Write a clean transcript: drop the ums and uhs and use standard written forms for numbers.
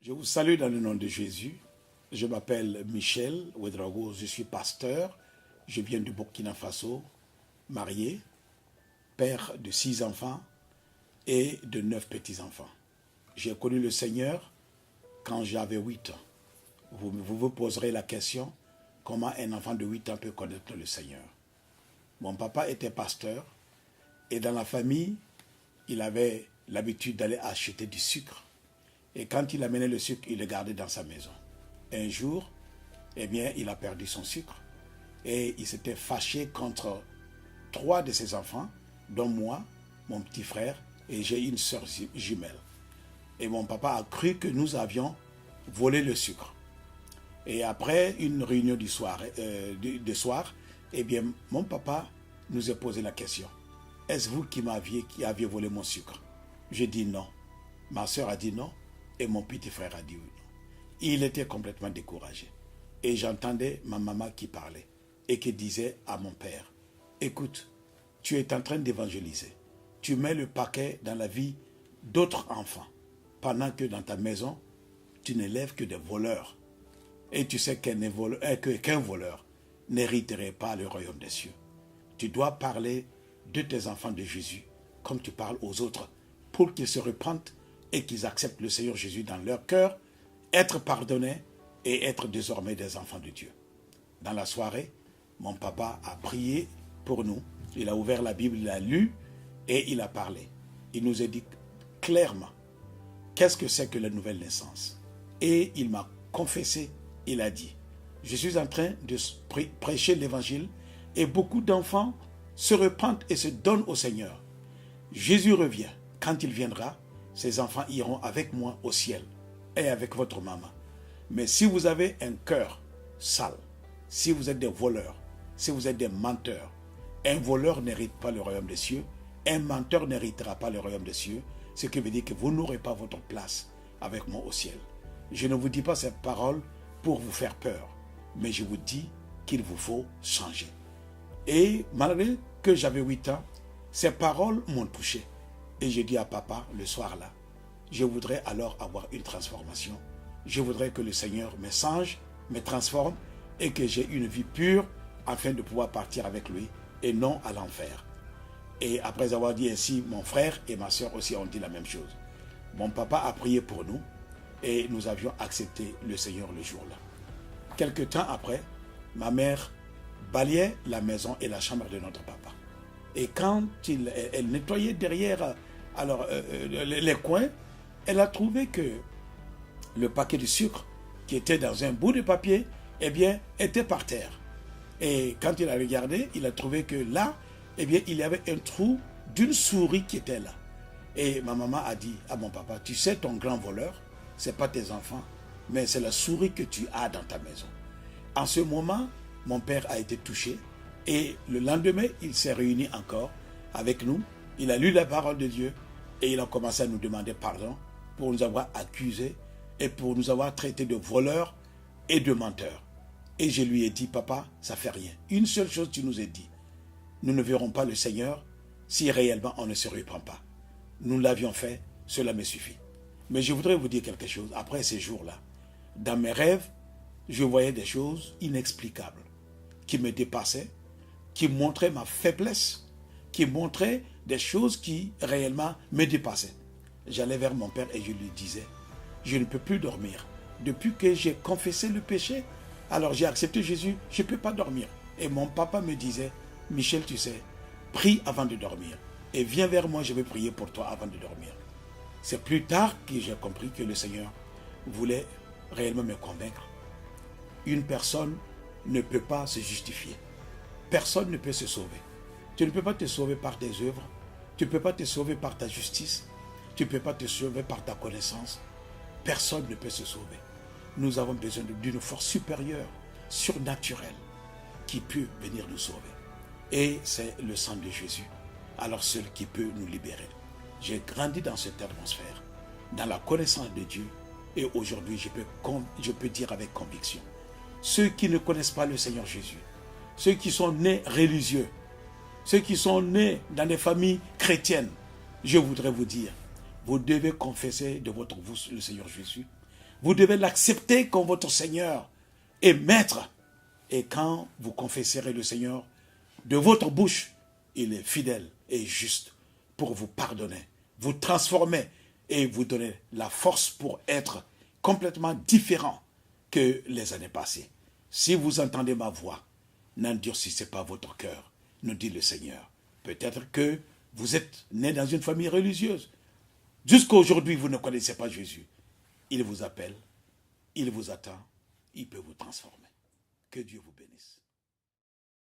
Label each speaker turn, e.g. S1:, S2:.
S1: Je vous salue dans le nom de Jésus. Je m'appelle Michel Ouedraogo, je suis pasteur. Je viens du Burkina Faso, marié, père de 6 enfants et de 9 petits-enfants. J'ai connu le Seigneur quand j'avais 8 ans. Vous poserez la question, comment un enfant de 8 ans peut connaître le Seigneur? Mon papa était pasteur et dans la famille, il avait l'habitude d'aller acheter du sucre. Et quand il amenait le sucre, il le gardait dans sa maison. Un jour, il a perdu son sucre. Et il s'était fâché contre 3 de ses enfants, dont moi, mon petit frère, et j'ai une sœur jumelle. Et mon papa a cru que nous avions volé le sucre. Et après une réunion du soir, mon papa nous a posé la question. Est-ce vous qui aviez volé mon sucre? J'ai dit non. Ma sœur a dit non. Et mon petit frère a dit oui. Il était complètement découragé. Et j'entendais ma maman qui parlait et qui disait à mon père, écoute, tu es en train d'évangéliser. Tu mets le paquet dans la vie d'autres enfants, pendant que dans ta maison, tu n'élèves que des voleurs. Et tu sais qu'un voleur n'hériterait pas le royaume des cieux. Tu dois parler de tes enfants de Jésus comme tu parles aux autres, pour qu'ils se repentent et qu'ils acceptent le Seigneur Jésus dans leur cœur, être pardonnés et être désormais des enfants de Dieu. Dans la soirée, mon papa a prié pour nous. Il a ouvert la Bible, il a lu et il a parlé. Il nous a dit clairement qu'est-ce que c'est que la nouvelle naissance. Et il m'a confessé, il a dit, je suis en train de prêcher l'évangile et beaucoup d'enfants se repentent et se donnent au Seigneur. Jésus revient. Quand il viendra, ces enfants iront avec moi au ciel et avec votre maman. Mais si vous avez un cœur sale, si vous êtes des voleurs, si vous êtes des menteurs, un voleur n'hérite pas le royaume des cieux, un menteur n'héritera pas le royaume des cieux, ce qui veut dire que vous n'aurez pas votre place avec moi au ciel. Je ne vous dis pas cette parole pour vous faire peur, mais je vous dis qu'il vous faut changer. Et malgré que j'avais 8 ans, ces paroles m'ont touché. Et j'ai dit à papa le soir là, je voudrais alors avoir une transformation. Je voudrais que le Seigneur me change, me transforme et que j'ai une vie pure afin de pouvoir partir avec lui et non à l'enfer. Et après avoir dit ainsi, mon frère et ma soeur aussi ont dit la même chose. Mon papa a prié pour nous et nous avions accepté le Seigneur le jour-là. Quelque temps après, ma mère balayait la maison et la chambre de notre papa. Et quand elle nettoyait derrière les coins, elle a trouvé que le paquet de sucre qui était dans un bout de papier, était par terre. Et quand il a regardé, il a trouvé que là, il y avait un trou d'une souris qui était là. Et ma maman a dit à mon papa, tu sais, ton grand voleur, ce n'est pas tes enfants, mais c'est la souris que tu as dans ta maison. En ce moment, mon père a été touché et le lendemain, il s'est réuni encore avec nous. Il a lu la parole de Dieu et il a commencé à nous demander pardon pour nous avoir accusés et pour nous avoir traités de voleurs et de menteurs. Et je lui ai dit, papa, ça fait rien. Une seule chose tu nous as dit, nous ne verrons pas le Seigneur si réellement on ne se repent pas. Nous l'avions fait, cela me suffit. Mais je voudrais vous dire quelque chose. Après ces jours-là, dans mes rêves, je voyais des choses inexplicables qui me dépassaient, qui montraient ma faiblesse, qui montraient des choses qui réellement me dépassaient. J'allais vers mon père et je lui disais, je ne peux plus dormir. Depuis que j'ai confessé le péché, alors j'ai accepté Jésus, je ne peux pas dormir. Et mon papa me disait, Michel, tu sais, prie avant de dormir. Et viens vers moi, je vais prier pour toi avant de dormir. C'est plus tard que j'ai compris que le Seigneur voulait réellement me convaincre. Une personne ne peut pas se justifier. Personne ne peut se sauver. Tu ne peux pas te sauver par tes œuvres. Tu ne peux pas te sauver par ta justice. Tu ne peux pas te sauver par ta connaissance. Personne ne peut se sauver. Nous avons besoin d'une force supérieure, surnaturelle, qui peut venir nous sauver. Et c'est le sang de Jésus, alors seul qui peut nous libérer. J'ai grandi dans cette atmosphère, dans la connaissance de Dieu, et aujourd'hui je peux dire avec conviction, ceux qui ne connaissent pas le Seigneur Jésus, ceux qui sont nés religieux, ceux qui sont nés dans des familles chrétiennes, je voudrais vous dire, vous devez confesser de votre bouche le Seigneur Jésus, Vous devez l'accepter comme votre Seigneur et Maître. Et quand vous confesserez le Seigneur de votre bouche, il est fidèle et juste pour vous pardonner, vous transformer et vous donner la force pour être complètement différent que les années passées. Si vous entendez ma voix, n'endurcissez pas votre cœur, nous dit le Seigneur. Peut-être que vous êtes né dans une famille religieuse. Jusqu'à aujourd'hui, vous ne connaissez pas Jésus. Il vous appelle, il vous attend, il peut vous transformer. Que Dieu vous bénisse.